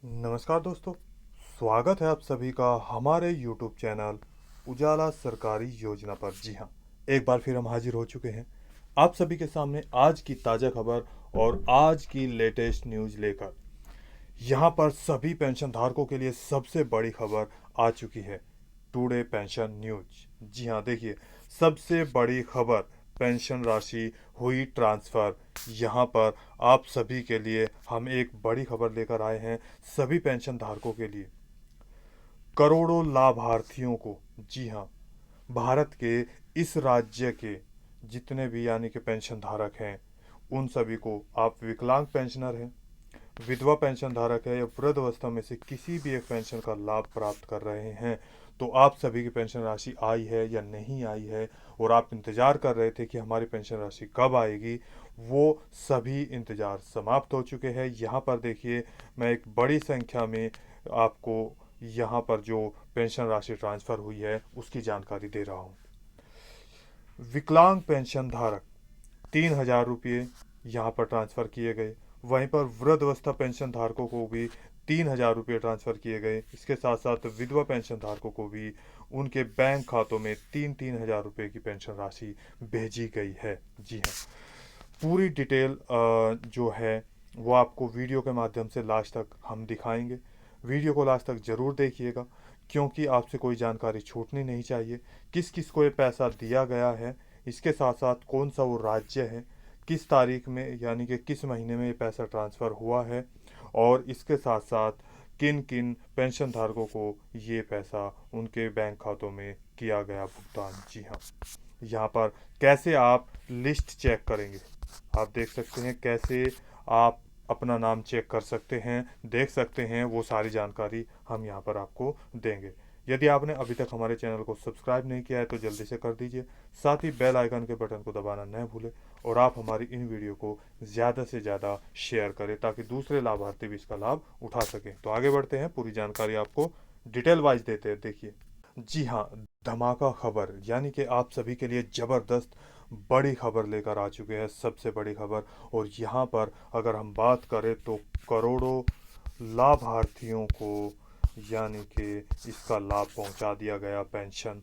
नमस्कार दोस्तों। स्वागत है आप सभी का हमारे YouTube चैनल उजाला सरकारी योजना पर। जी हाँ, एक बार फिर हम हाजिर हो चुके हैं आप सभी के सामने आज की ताज़ा खबर और आज की लेटेस्ट न्यूज़ लेकर। यहाँ पर सभी पेंशन धारकों के लिए सबसे बड़ी खबर आ चुकी है, टुडे पेंशन न्यूज। जी हाँ, देखिए, सबसे बड़ी खबर, पेंशन राशि हुई ट्रांसफ़र। यहाँ पर आप सभी के लिए हम एक बड़ी खबर लेकर आए हैं, सभी पेंशन धारकों के लिए, करोड़ों लाभार्थियों को। जी हाँ, भारत के इस राज्य के जितने भी यानी कि पेंशन धारक हैं, उन सभी को, आप विकलांग पेंशनर हैं, विधवा पेंशन धारक है या वृद्धावस्था में से किसी भी एक पेंशन का लाभ प्राप्त कर रहे हैं, तो आप सभी की पेंशन राशि आई है या नहीं आई है, और आप इंतज़ार कर रहे थे कि हमारी पेंशन राशि कब आएगी, वो सभी इंतज़ार समाप्त हो चुके हैं। यहाँ पर देखिए, मैं एक बड़ी संख्या में आपको यहाँ पर जो पेंशन राशि ट्रांसफ़र हुई है उसकी जानकारी दे रहा हूँ। विकलांग पेंशन धारक 3,000 रुपये यहाँ पर ट्रांसफ़र किए गए। वहीं पर वृद्धावस्था पेंशन धारकों को भी 3,000 रुपये ट्रांसफ़र किए गए। इसके साथ साथ विधवा पेंशन धारकों को भी उनके बैंक खातों में 3-3 हज़ार रुपये की पेंशन राशि भेजी गई है। जी हाँ, पूरी डिटेल जो है वो आपको वीडियो के माध्यम से लास्ट तक हम दिखाएंगे। वीडियो को लास्ट तक ज़रूर देखिएगा, क्योंकि आपसे कोई जानकारी छूटनी नहीं चाहिए। किस किस को ये पैसा दिया गया है, इसके साथ साथ कौन सा वो राज्य है, किस तारीख में यानी कि किस महीने में ये पैसा ट्रांसफ़र हुआ है, और इसके साथ साथ किन किन पेंशन धारकों को ये पैसा उनके बैंक खातों में किया गया भुगतान। जी हाँ, यहाँ पर कैसे आप लिस्ट चेक करेंगे, आप देख सकते हैं कैसे आप अपना नाम चेक कर सकते हैं, देख सकते हैं, वो सारी जानकारी हम यहाँ पर आपको देंगे। यदि आपने अभी तक हमारे चैनल को सब्सक्राइब नहीं किया है तो जल्दी से कर दीजिए, साथ ही बेल आइकन के बटन को दबाना न भूलें, और आप हमारी इन वीडियो को ज़्यादा से ज़्यादा शेयर करें ताकि दूसरे लाभार्थी भी इसका लाभ उठा सकें। तो आगे बढ़ते हैं, पूरी जानकारी आपको डिटेल वाइज देते हैं। देखिए, जी हाँ, धमाका खबर यानी कि आप सभी के लिए ज़बरदस्त बड़ी खबर लेकर आ चुके हैं, सबसे बड़ी खबर। और यहाँ पर अगर हम बात करें तो करोड़ों लाभार्थियों को यानी कि इसका लाभ पहुंचा दिया गया, पेंशन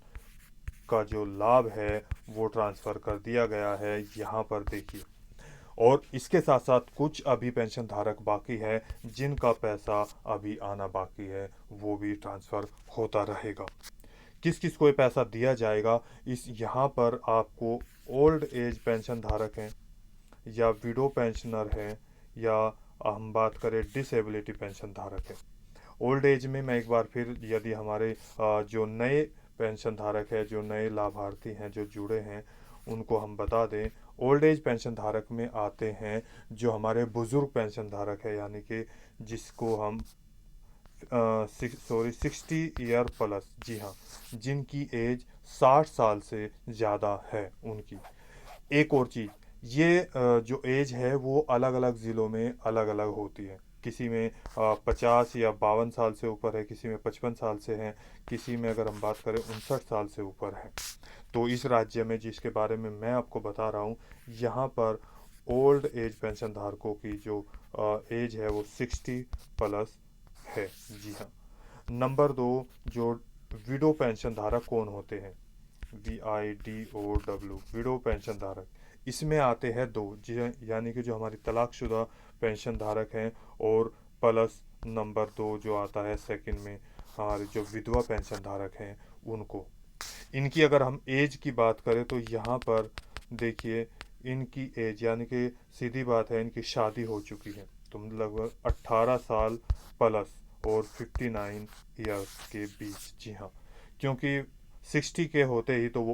का जो लाभ है वो ट्रांसफ़र कर दिया गया है। यहाँ पर देखिए, और इसके साथ साथ कुछ अभी पेंशन धारक बाकी है जिनका पैसा अभी आना बाकी है, वो भी ट्रांसफ़र होता रहेगा। किस किस को ये पैसा दिया जाएगा, इस यहाँ पर आपको ओल्ड एज पेंशन धारक हैं या विडो पेंशनर हैं, या हम बात करें डिसेबिलिटी पेंशन धारक है। ओल्ड एज में मैं एक बार फिर, यदि हमारे जो नए पेंशन धारक है, जो नए लाभार्थी हैं जो जुड़े हैं, उनको हम बता दें, ओल्ड एज पेंशन धारक में आते हैं जो हमारे बुज़ुर्ग पेंशन धारक है, यानी कि जिसको हम 60 ईयर प्लस। जी हाँ, जिनकी एज 60 साल से ज़्यादा है उनकी। एक और चीज़, ये जो एज है वो अलग अलग ज़िलों में अलग अलग होती है। किसी में 50 या 52 साल से ऊपर है, किसी में 55 साल से हैं, किसी में अगर हम बात करें 59 साल से ऊपर है। तो इस राज्य में जिसके बारे में मैं आपको बता रहा हूँ, यहाँ पर ओल्ड एज पेंशन धारकों की जो एज है वो 60 प्लस है। जी हाँ। नंबर दो, जो विडो पेंशन धारक कौन होते हैं, VIDOW, विडो पेंशन धारक, इसमें आते हैं दो, जी, यानी कि जो हमारी तलाकशुदा पेंशन धारक हैं, और प्लस नंबर दो जो आता है सेकंड में, हमारे जो विधवा पेंशन धारक हैं उनको। इनकी अगर हम एज की बात करें तो यहाँ पर देखिए, इनकी एज यानी कि सीधी बात है, इनकी शादी हो चुकी है, तो लगभग 18 साल प्लस और 59 ईयर्स के बीच। जी हाँ, क्योंकि 60 के होते ही तो वो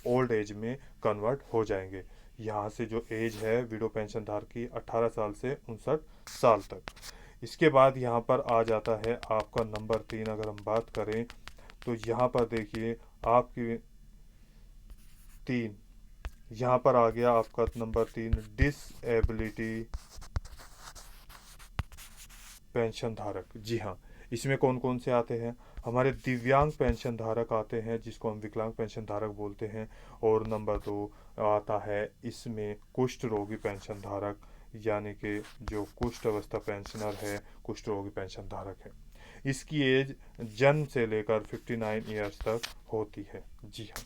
ओल्ड एज में कन्वर्ट हो जाएंगे। यहाँ से जो एज है विडो पेंशन धारक की, 18 साल से 59 साल तक। इसके बाद यहाँ पर आ जाता है आपका नंबर 3, अगर हम बात करें तो यहाँ पर देखिए आपकी 3, यहाँ पर आ गया आपका नंबर 3, डिसएबिलिटी पेंशन धारक। जी हाँ, इसमें कौन कौन से आते हैं, हमारे दिव्यांग पेंशन धारक आते हैं जिसको हम विकलांग पेंशन धारक बोलते हैं, और नंबर 2 आता है इसमें कुष्ठ रोगी पेंशन धारक, यानी कि जो कुष्ठ अवस्था पेंशनर है, कुष्ठ रोगी पेंशन धारक है, इसकी एज जन्म से लेकर 59 ईयर्स तक होती है। जी हाँ,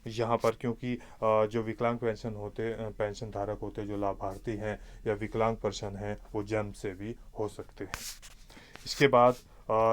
यहाँ पर क्योंकि जो विकलांग पेंशन धारक होते, जो लाभार्थी हैं या विकलांग पर्सन हैं, वो जन्म से भी हो सकते हैं। इसके बाद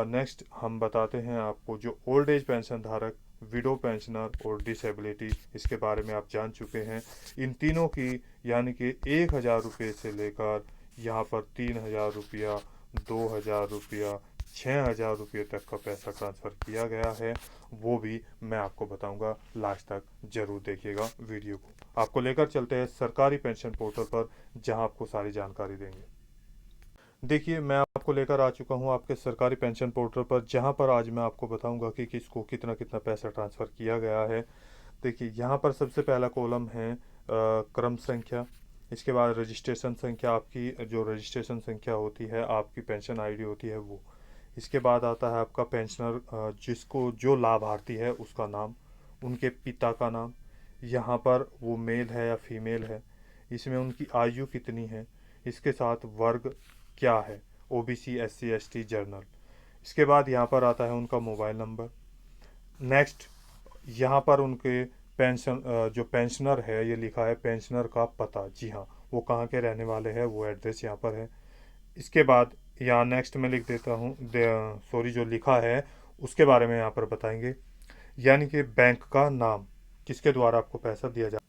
नेक्स्ट हम बताते हैं आपको जो ओल्ड एज पेंशन धारक, विडो पेंशनर और डिसेबिलिटी, इसके बारे में आप जान चुके हैं। इन तीनों की यानी कि 1,000 रुपये से लेकर यहाँ पर 3,000 रुपया, 2,000 रुपया, 6,000 रुपये तक का पैसा ट्रांसफ़र किया गया है। वो भी मैं आपको बताऊंगा, लास्ट तक जरूर देखिएगा वीडियो को। आपको लेकर चलते हैं सरकारी पेंशन पोर्टल पर, जहां आपको सारी जानकारी देंगे। देखिए, मैं आपको लेकर आ चुका हूं आपके सरकारी पेंशन पोर्टल पर, जहां पर आज मैं आपको बताऊंगा कि किसको कितना कितना पैसा ट्रांसफ़र किया गया है। देखिए, यहाँ पर सबसे पहला कॉलम है क्रम संख्या। इसके बाद रजिस्ट्रेशन संख्या, आपकी जो रजिस्ट्रेशन संख्या होती है, आपकी पेंशन आईडी होती है वो। इसके बाद आता है आपका पेंशनर, जिसको जो लाभार्थी है उसका नाम, उनके पिता का नाम, यहाँ पर वो मेल है या फीमेल है, इसमें उनकी आयु कितनी है, इसके साथ वर्ग क्या है, ओबीसी, एससी, एसटी, जनरल। इसके बाद यहाँ पर आता है उनका मोबाइल नंबर। नेक्स्ट यहाँ पर उनके जो पेंशनर है, ये लिखा है पेंशनर का पता। जी हाँ, वो कहाँ के रहने वाले हैं, वो एड्रेस यहाँ पर है। इसके बाद यहाँ नेक्स्ट में लिख देता हूँ, सॉरी, जो लिखा है उसके बारे में यहाँ पर बताएंगे, यानी कि बैंक का नाम, किसके द्वारा आपको पैसा दिया जाए।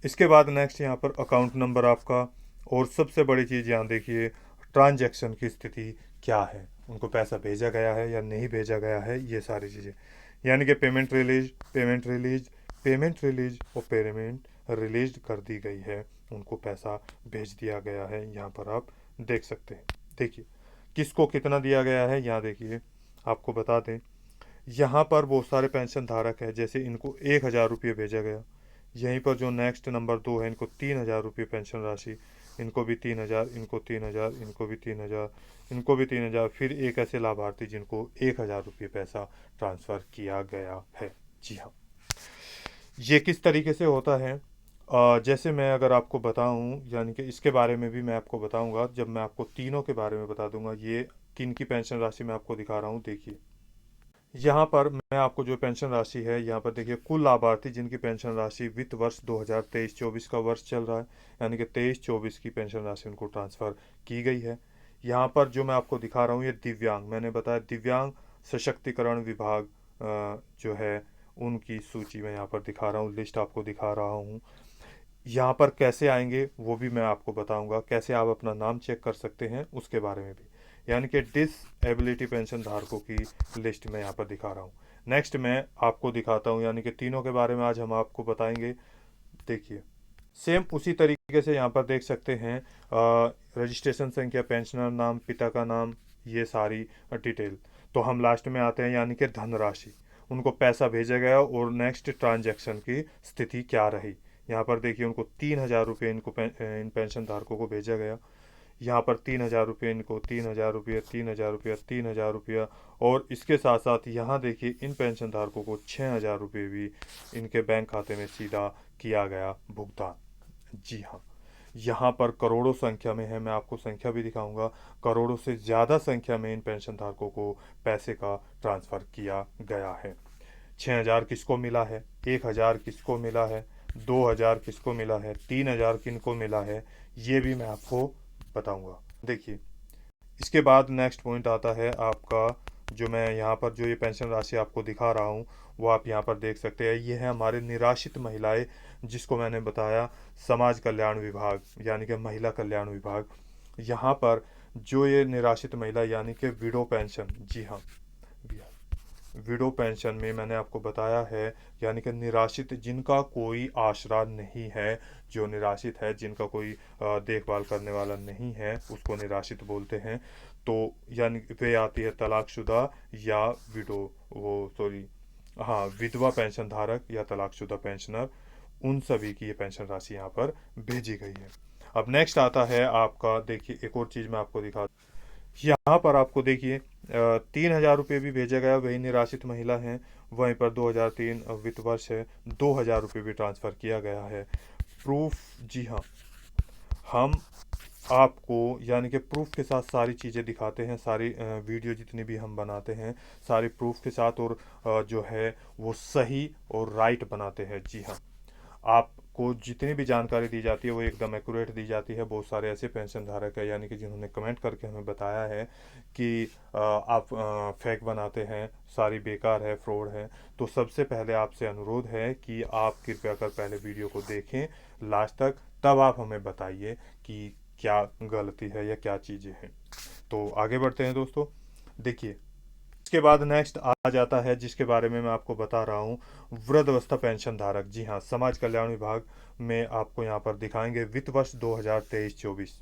इसके बाद नेक्स्ट यहाँ पर अकाउंट नंबर आपका, और सबसे बड़ी चीज़ यहाँ देखिए, ट्रांजैक्शन की स्थिति क्या है, उनको पैसा भेजा गया है या नहीं भेजा गया है, ये सारी चीज़ें, यानी कि पेमेंट रिलीज और पेमेंट रिलीज कर दी गई है, उनको पैसा भेज दिया गया है। यहाँ पर आप देख सकते हैं। देखिए, किसको कितना दिया गया है, यहाँ देखिए आपको बता दें, यहाँ पर बहुत सारे पेंशन धारक है, जैसे इनको 1,000 रुपये भेजा गया। यहीं पर जो नेक्स्ट नंबर 2 है, इनको 3,000 रुपये पेंशन राशि, इनको भी 3,000, इनको 3,000, इनको भी 3,000, इनको भी 3,000। फिर एक ऐसे लाभार्थी जिनको 1,000 रुपये पैसा ट्रांसफ़र किया गया है। जी हाँ, ये किस तरीके से होता है, जैसे मैं अगर आपको बताऊं, यानी कि इसके बारे में भी मैं आपको बताऊंगा जब मैं आपको तीनों के बारे में बता दूंगा। ये किन की पेंशन राशि मैं आपको दिखा रहा हूं। देखिए, यहाँ पर मैं आपको जो पेंशन राशि है, यहाँ पर देखिए, कुल लाभार्थी जिनकी पेंशन राशि वित्त वर्ष 2023-24 का वर्ष चल रहा है, यानी कि 23-24 की पेंशन राशि उनको ट्रांसफ़र की गई है। यहाँ पर जो मैं आपको दिखा रहा हूँ, ये दिव्यांग, मैंने बताया दिव्यांग सशक्तिकरण विभाग जो है, उनकी सूची में यहाँ पर दिखा रहा हूँ, लिस्ट आपको दिखा रहा हूँ। यहाँ पर कैसे आएंगे वो भी मैं आपको बताऊंगा, कैसे आप अपना नाम चेक कर सकते हैं उसके बारे में भी, यानी कि डिसएबिलिटी पेंशन धारकों की लिस्ट में यहाँ पर दिखा रहा हूँ। नेक्स्ट मैं आपको दिखाता हूँ, यानी कि तीनों के बारे में आज हम आपको बताएंगे। देखिए, सेम उसी तरीके से यहाँ पर देख सकते हैं, रजिस्ट्रेशन संख्या, पेंशनर नाम, पिता का नाम, ये सारी डिटेल। तो हम लास्ट में आते हैं, यानी कि धनराशि, उनको पैसा भेजा गया और नेक्स्ट ट्रांजैक्शन की स्थिति क्या रही। यहाँ पर देखिए, उनको 3,000 रुपये इन पेंशन धारकों को भेजा गया। यहाँ पर 3,000 रुपये इनको, 3,000 रुपये, 3,000 रुपया, 3,000 रुपया, और इसके साथ साथ यहाँ देखिए, इन पेंशन धारकों को 6,000 रुपये भी इनके बैंक खाते में सीधा किया गया भुगतान। जी हाँ, यहाँ पर करोड़ों संख्या में है, मैं आपको संख्या भी दिखाऊंगा, करोड़ों से ज़्यादा संख्या में इन पेंशन धारकों को पैसे का ट्रांसफ़र किया गया है। 6,000 किसको मिला है, 1,000 किसको मिला है, 2,000 किसको मिला है, 3,000 किनको मिला है, ये भी मैं आपको बताऊंगा। देखिए, इसके बाद नेक्स्ट पॉइंट आता है आपका, जो मैं यहाँ पर जो ये पेंशन राशि आपको दिखा रहा हूँ, वो आप यहाँ पर देख सकते हैं। ये है हमारे निराश्रित महिलाएं, जिसको मैंने बताया समाज कल्याण विभाग, यानी कि महिला कल्याण विभाग। यहाँ पर जो ये निराश्रित महिला, यानी कि विडो पेंशन, जी हाँ, विडो पेंशन में मैंने आपको बताया है, यानी कि निराश्रित, जिनका कोई आसरा नहीं है, जो निराश्रित है, जिनका कोई देखभाल करने वाला नहीं है, उसको निराश्रित बोलते हैं। तो यानी वे आती है तलाकशुदा या विडो, वो सॉरी, हाँ, विधवा पेंशन धारक या तलाकशुदा पेंशनर, उन सभी की ये पेंशन राशि यहाँ पर भेजी गई है। अब नेक्स्ट आता है आपका, देखिए, एक और चीज़ मैं आपको दिखा, यहाँ पर आपको देखिए 3,000 रुपये भी भेजा गया, वही निराश्रित महिला हैं। वहीं पर 2003 वित्त वर्ष है, 2,000 रुपये भी ट्रांसफ़र किया गया है। प्रूफ, जी हाँ, हम आपको यानी कि प्रूफ के साथ सारी चीज़ें दिखाते हैं, सारी वीडियो जितनी भी हम बनाते हैं सारी प्रूफ के साथ, और जो है वो सही और राइट बनाते हैं। जी हाँ, आपको जितनी भी जानकारी दी जाती है वो एकदम एक्यूरेट दी जाती है। बहुत सारे ऐसे पेंशन धारक है यानी कि जिन्होंने कमेंट करके हमें बताया है कि आप फेक बनाते हैं, सारी बेकार है, फ्रॉड है। तो सबसे पहले आपसे अनुरोध है कि आप कृपया कर पहले वीडियो को देखें लास्ट तक, तब आप हमें बताइए कि क्या गलती है या क्या चीज़ें हैं। तो आगे बढ़ते हैं दोस्तों। देखिए, इसके बाद नेक्स्ट आ जाता है जिसके बारे में मैं आपको बता रहा हूँ, वृद्धावस्था पेंशन धारक। जी हाँ, समाज कल्याण विभाग में आपको यहाँ पर दिखाएंगे वित्त वर्ष 2023-24,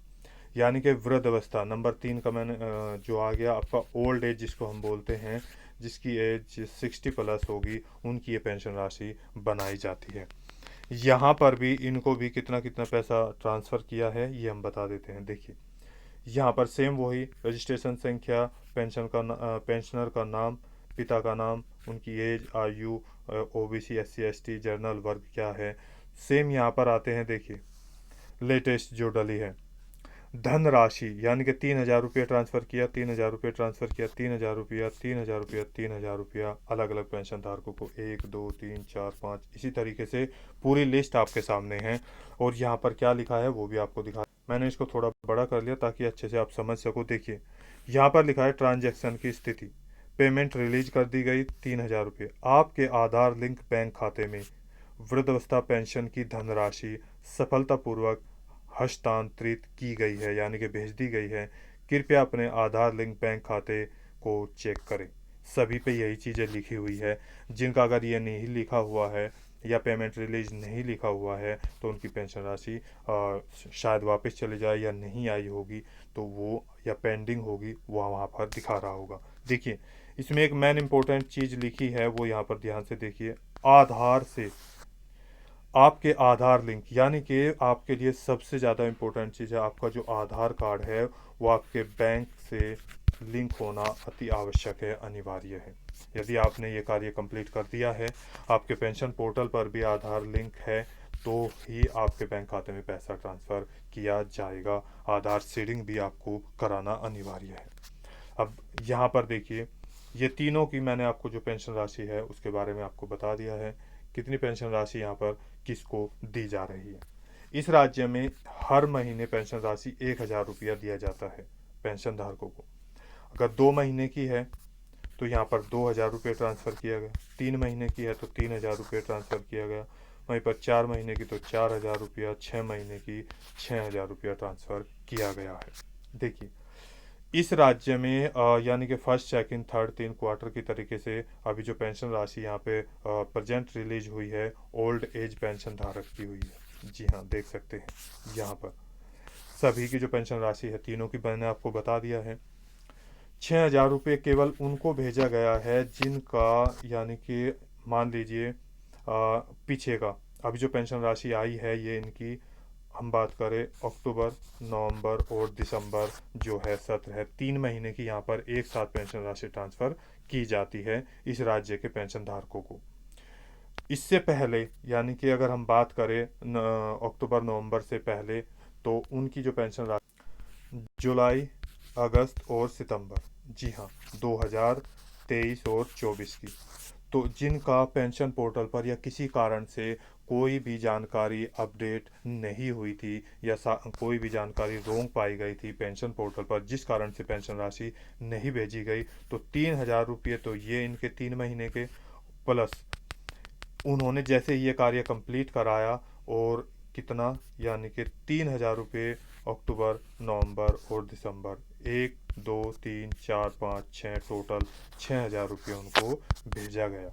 यानी कि वृद्धावस्था नंबर 3 का मैंने जो आ गया आपका ओल्ड एज जिसको हम बोलते हैं, जिसकी एज 60+ होगी, उनकी ये पेंशन राशि बनाई जाती है। यहाँ पर भी इनको भी कितना कितना पैसा ट्रांसफ़र किया है ये हम बता देते हैं। देखिए, यहाँ पर सेम वही रजिस्ट्रेशन संख्या, पेंशनर का नाम, पिता का नाम, उनकी एज, आयु, ओबीसी, एससी, एसटी, जनरल वर्ग क्या है, सेम यहाँ पर आते हैं। देखिए, लेटेस्ट जो डली है धनराशि, यानी कि 3,000 रुपये ट्रांसफ़र किया, 3,000 रुपये ट्रांसफ़र किया, 3,000 रुपया, 3,000 रुपया, 3,000 रुपया, अलग अलग पेंशन धारकों को 1, 2, 3, 4, 5, इसी तरीके से पूरी लिस्ट आपके सामने है। और यहाँ पर क्या लिखा है वो भी आपको दिखा, मैंने इसको थोड़ा बड़ा कर लिया ताकि अच्छे से आप समझ सको। देखिए, यहाँ पर लिखा है ट्रांजैक्शन की स्थिति, पेमेंट रिलीज कर दी गई 3,000 रुपये, आपके आधार लिंक बैंक खाते में वृद्धावस्था पेंशन की धनराशि सफलतापूर्वक हस्तांतरित की गई है, यानी कि भेज दी गई है। कृपया अपने आधार लिंक बैंक खाते को चेक करें। सभी पे यही चीज़ें लिखी हुई है। जिनका अगर ये नहीं लिखा हुआ है या पेमेंट रिलीज नहीं लिखा हुआ है तो उनकी पेंशन राशि शायद वापस चली जाए या नहीं आई होगी, तो वो या पेंडिंग होगी, वो वहाँ पर दिखा रहा होगा। देखिए, इसमें एक मेन इंपॉर्टेंट चीज़ लिखी है, वो यहाँ पर ध्यान से देखिए, आधार से आपके आधार लिंक, यानी कि आपके लिए सबसे ज़्यादा इम्पोर्टेंट चीज़ है आपका जो आधार कार्ड है वो आपके बैंक से लिंक होना अति आवश्यक है, अनिवार्य है। यदि आपने ये कार्य कंप्लीट कर दिया है, आपके पेंशन पोर्टल पर भी आधार लिंक है, तो ही आपके बैंक खाते में पैसा ट्रांसफ़र किया जाएगा। आधार सीडिंग भी आपको कराना अनिवार्य है। अब यहाँ पर देखिए, ये तीनों की मैंने आपको जो पेंशन राशि है उसके बारे में आपको बता दिया है, कितनी पेंशन राशि यहाँ पर किसको दी जा रही है। इस राज्य में हर महीने पेंशन राशि 1,000 रुपया दिया जाता है पेंशन धारकों को। अगर 2 महीने की है तो यहाँ पर 2,000 रुपये ट्रांसफ़र किया गया, 3 महीने की है तो 3,000 रुपये ट्रांसफ़र किया गया, वहीं पर 4 महीने की तो 4,000 रुपया, 6 महीने की 6,000 रुपया ट्रांसफ़र किया गया है। देखिए, इस राज्य में यानी कि फर्स्ट, सेकंड, थर्ड, 3 क्वार्टर की तरीके से अभी जो पेंशन राशि यहाँ पे प्रेजेंट रिलीज हुई है ओल्ड एज पेंशन धारक की हुई है। जी हाँ, देख सकते हैं यहाँ पर सभी की जो पेंशन राशि है तीनों की मैंने आपको बता दिया है। 6,000 रुपये केवल उनको भेजा गया है जिनका, यानी कि मान लीजिए पीछे का अभी जो पेंशन राशि आई है ये इनकी, हम बात करें अक्टूबर, नवंबर और दिसंबर जो है सत्र है, 3 महीने की यहाँ पर एक साथ पेंशन राशि ट्रांसफ़र की जाती है इस राज्य के पेंशन धारकों को। इससे पहले यानी कि अगर हम बात करें अक्टूबर नवंबर से पहले, तो उनकी जो पेंशन राशि जुलाई, अगस्त और सितंबर, जी हाँ, 2023 और 24 की, तो जिनका पेंशन पोर्टल पर या किसी कारण से कोई भी जानकारी अपडेट नहीं हुई थी या कोई भी जानकारी रोंग पाई गई थी पेंशन पोर्टल पर, जिस कारण से पेंशन राशि नहीं भेजी गई, तो 3,000 रुपये तो ये इनके 3 महीने के, प्लस उन्होंने जैसे ये कार्य कंप्लीट कराया और कितना, यानी कि 3,000 रुपये अक्टूबर, नवंबर और दिसंबर, 1, 2, 3, 4, 5, 6, टोटल 6,000 रुपये उनको भेजा गया।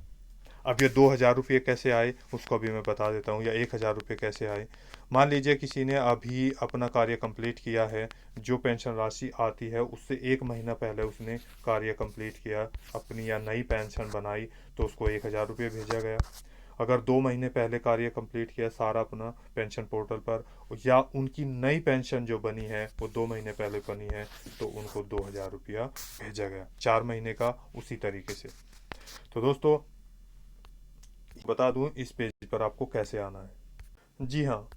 अब ये 2,000 रुपये कैसे आए उसको अभी मैं बता देता हूँ, या 1,000 रुपये कैसे आए। मान लीजिए किसी ने अभी अपना कार्य कंप्लीट किया है, जो पेंशन राशि आती है उससे 1 महीना पहले उसने कार्य कंप्लीट किया अपनी या नई पेंशन बनाई, तो उसको 1,000 रुपये भेजा गया। अगर 2 महीने पहले कार्य कंप्लीट किया सारा अपना पेंशन पोर्टल पर, या उनकी नई पेंशन जो बनी है वो 2 महीने पहले बनी है, तो उनको 2,000 रुपया भेजा गया 4 महीने का उसी तरीके से। तो दोस्तों, बता दूं इस पेज पर आपको कैसे आना है। जी हाँ,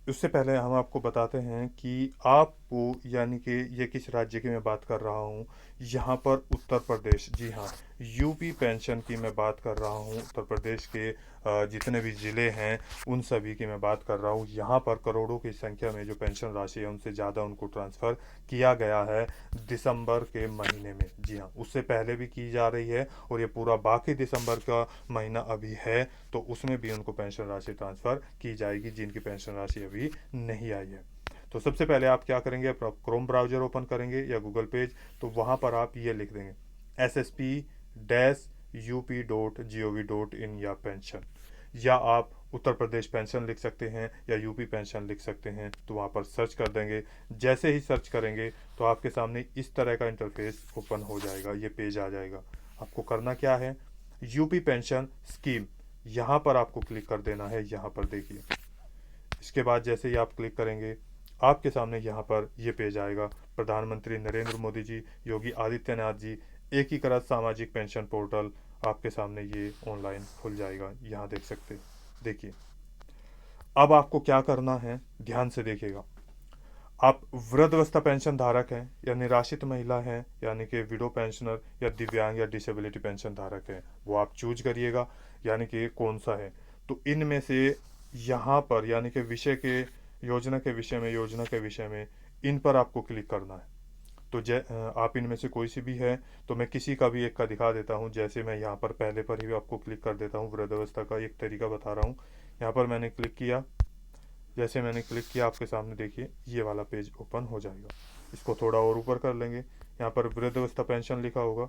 उससे पहले हम आपको बताते हैं कि आपको, यानी कि ये किस राज्य की मैं बात कर रहा हूँ, यहाँ पर उत्तर प्रदेश, जी हाँ, यूपी पेंशन की मैं बात कर रहा हूँ। उत्तर प्रदेश के जितने भी ज़िले हैं उन सभी की मैं बात कर रहा हूँ। यहाँ पर करोड़ों की संख्या में जो पेंशन राशि है उनसे ज़्यादा उनको ट्रांसफ़र किया गया है दिसंबर के महीने में। जी हाँ, उससे पहले भी की जा रही है और ये पूरा बाकी दिसंबर का महीना अभी है, तो उसमें भी उनको पेंशन राशि ट्रांसफ़र की जाएगी जिनकी पेंशन राशि अभी नहीं आई है। तो सबसे पहले आप क्या करेंगे, आप क्रोम ब्राउज़र ओपन करेंगे या गूगल पेज, तो वहाँ पर आप ये लिख देंगे ssp-up.gov.in या पेंशन, या आप उत्तर प्रदेश पेंशन लिख सकते हैं या यूपी पेंशन लिख सकते हैं। तो वहाँ पर सर्च कर देंगे। जैसे ही सर्च करेंगे तो आपके सामने इस तरह का इंटरफेस ओपन हो जाएगा, ये पेज आ जाएगा। आपको करना क्या है, यूपी पेंशन स्कीम, यहाँ पर आपको क्लिक कर देना है। यहाँ पर देखिए, इसके बाद जैसे ही आप क्लिक करेंगे आपके सामने यहाँ पर ये पेज आएगा। प्रधानमंत्री नरेंद्र मोदी जी, योगी आदित्यनाथ जी, एकीकृत सामाजिक पेंशन पोर्टल, आपके सामने ये ऑनलाइन खुल जाएगा। यहाँ देख सकते हैं। देखिए, अब आपको क्या करना है, ध्यान से देखिएगा। आप वृद्धावस्था पेंशन धारक हैं या निराश्रित महिला हैं, यानी कि विडो पेंशनर, या दिव्यांग या डिसेबिलिटी पेंशन धारक हैं, वो आप चूज करिएगा, यानी कि कौन सा है। तो इनमें से यहाँ पर, यानी कि विषय के, योजना के विषय में इन पर आपको क्लिक करना है। तो आप इनमें से कोई सी भी है, तो मैं किसी का भी एक का दिखा देता हूँ। जैसे मैं यहाँ पर पहले पर ही आपको क्लिक कर देता हूँ, वृद्धावस्था का एक तरीका बता रहा हूँ। यहाँ पर मैंने क्लिक किया, जैसे मैंने क्लिक किया आपके सामने देखिए ये वाला पेज ओपन हो जाएगा। इसको थोड़ा और ऊपर कर लेंगे, यहाँ पर वृद्धावस्था पेंशन लिखा होगा,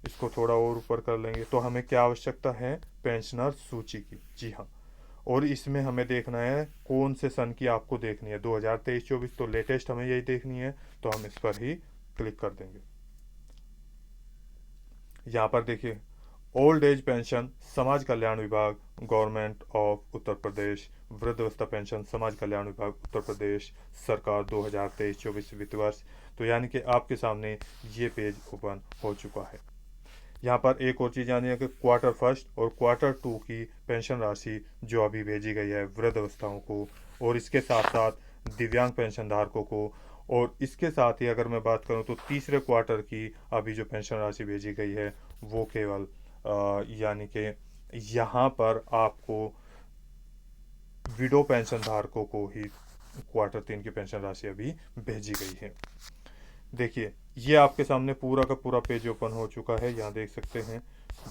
इसको थोड़ा और ऊपर कर लेंगे। तो हमें क्या आवश्यकता है, पेंशनर सूची की, जी हाँ। और इसमें हमें देखना है कौन से सन की आपको देखनी है, 2023-24, तो लेटेस्ट हमें यही देखनी है, तो हम इस पर ही क्लिक कर देंगे। यहाँ पर देखिए, ओल्ड एज पेंशन समाज कल्याण विभाग, गवर्नमेंट ऑफ उत्तर प्रदेश, वृद्धावस्था पेंशन समाज कल्याण विभाग उत्तर प्रदेश सरकार, 2023-24 वित्त वर्ष। तो यानी कि आपके सामने ये पेज ओपन हो चुका है। यहाँ पर एक और चीज़ जानिए कि क्वार्टर फर्स्ट और क्वार्टर टू की पेंशन राशि जो अभी भेजी गई है वृद्धावस्थाओं को, और इसके साथ साथ दिव्यांग पेंशन धारकों को, और इसके साथ ही अगर मैं बात करूँ तो तीसरे क्वार्टर की अभी जो पेंशन राशि भेजी गई है वो केवल यानी कि यहाँ पर आपको विडो पेंशन धारकों को ही क्वार्टर 3 की पेंशन राशि अभी भेजी गई है। देखिए, ये आपके सामने पूरा का पूरा पेज ओपन हो चुका है। यहाँ देख सकते हैं,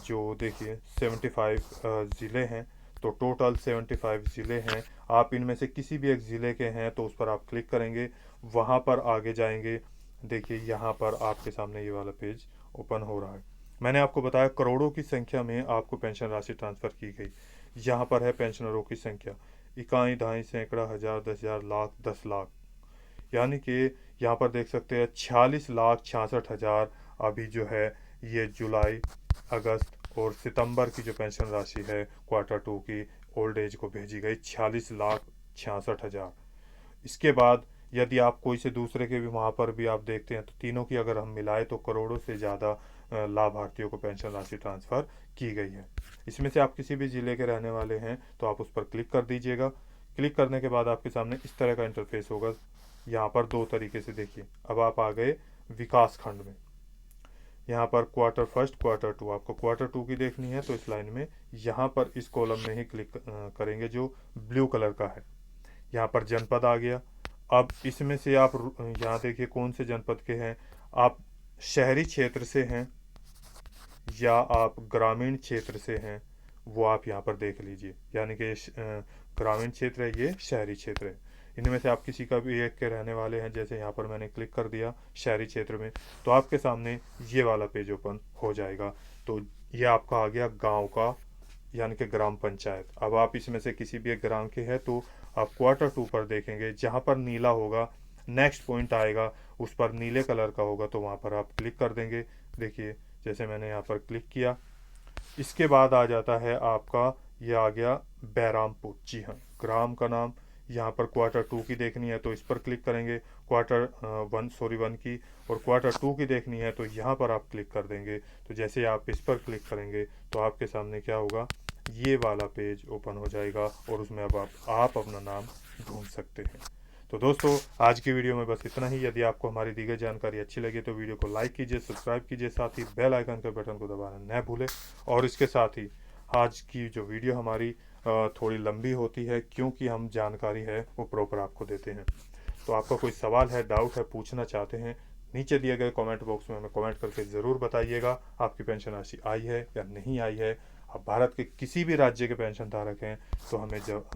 जो देखिए 75 ज़िले हैं, तो टोटल 75 ज़िले हैं। आप इनमें से किसी भी एक ज़िले के हैं तो उस पर आप क्लिक करेंगे, वहाँ पर आगे जाएंगे। देखिए, यहाँ पर आपके सामने ये वाला पेज ओपन हो रहा है। मैंने आपको बताया करोड़ों की संख्या में आपको पेंशन राशि ट्रांसफ़र की गई। यहाँ पर है पेंशनरों की संख्या, इकाई, दहाई, सैकड़ा, हज़ार, 10,000, लाख, 10 लाख, यानी कि यहाँ पर देख सकते हैं 46,66,000 अभी जो है ये जुलाई, अगस्त और सितंबर की जो पेंशन राशि है क्वार्टर टू की ओल्ड एज को भेजी गई 46,66,000। इसके बाद यदि आप कोई से दूसरे के भी वहाँ पर भी आप देखते हैं तो तीनों की अगर हम मिलाएं तो करोड़ों से ज़्यादा लाभार्थियों को पेंशन राशि ट्रांसफ़र की गई है। इसमें से आप किसी भी ज़िले के रहने वाले हैं तो आप उस पर क्लिक कर दीजिएगा। क्लिक करने के बाद आपके सामने इस तरह का इंटरफेस होगा। यहाँ पर दो तरीके से देखिए, अब आप आ गए विकास खंड में। यहाँ पर क्वार्टर फर्स्ट, क्वार्टर टू, आपको क्वार्टर टू की देखनी है तो इस लाइन में यहाँ पर इस कॉलम में ही क्लिक करेंगे जो ब्लू कलर का है। यहाँ पर जनपद आ गया। अब इसमें से आप यहाँ देखिए कौन से जनपद के हैं, आप शहरी क्षेत्र से हैं या आप ग्रामीण क्षेत्र से हैं, वो आप यहाँ पर देख लीजिए। यानी कि ग्रामीण क्षेत्र है, ये शहरी क्षेत्र है। इनमें से आप किसी का भी एक के रहने वाले हैं, जैसे यहाँ पर मैंने क्लिक कर दिया शहरी क्षेत्र में, तो आपके सामने ये वाला पेज ओपन हो जाएगा। तो ये आपका आ गया गांव का, यानी कि ग्राम पंचायत। अब आप इसमें से किसी भी एक ग्राम के हैं तो आप क्वार्टर टू पर देखेंगे, जहाँ पर नीला होगा, नेक्स्ट पॉइंट आएगा, उस पर नीले कलर का होगा, तो वहाँ पर आप क्लिक कर देंगे। देखिए, जैसे मैंने यहाँ पर क्लिक किया, इसके बाद आ जाता है आपका, ये आ गया बैरामपुर। जी हाँ, ग्राम का नाम। यहाँ पर क्वार्टर टू की देखनी है तो इस पर क्लिक करेंगे, वन की, और क्वार्टर टू की देखनी है तो यहाँ पर आप क्लिक कर देंगे। तो जैसे आप इस पर क्लिक करेंगे तो आपके सामने क्या होगा, ये वाला पेज ओपन हो जाएगा और उसमें अब आप अपना नाम ढूंढ सकते हैं। तो दोस्तों, आज की वीडियो में बस इतना ही। यदि आपको हमारी दी गई जानकारी अच्छी लगी तो वीडियो को लाइक कीजिए, सब्सक्राइब कीजिए, साथ ही बेल आइकन के बटन को दबाना न भूलें। और इसके साथ ही आज की जो वीडियो हमारी थोड़ी लंबी होती है, क्योंकि हम जानकारी है वो प्रॉपर आपको देते हैं। तो आपका कोई सवाल है, डाउट है, पूछना चाहते हैं, नीचे दिए गए कमेंट बॉक्स में हमें कमेंट करके ज़रूर बताइएगा। आपकी पेंशन राशि आई है या नहीं आई है, आप भारत के किसी भी राज्य के पेंशन धारक हैं तो हमें जब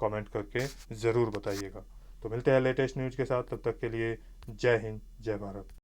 कमेंट करके ज़रूर बताइएगा। तो मिलते हैं लेटेस्ट न्यूज़ के साथ, तब तक के लिए जय हिंद, जय भारत।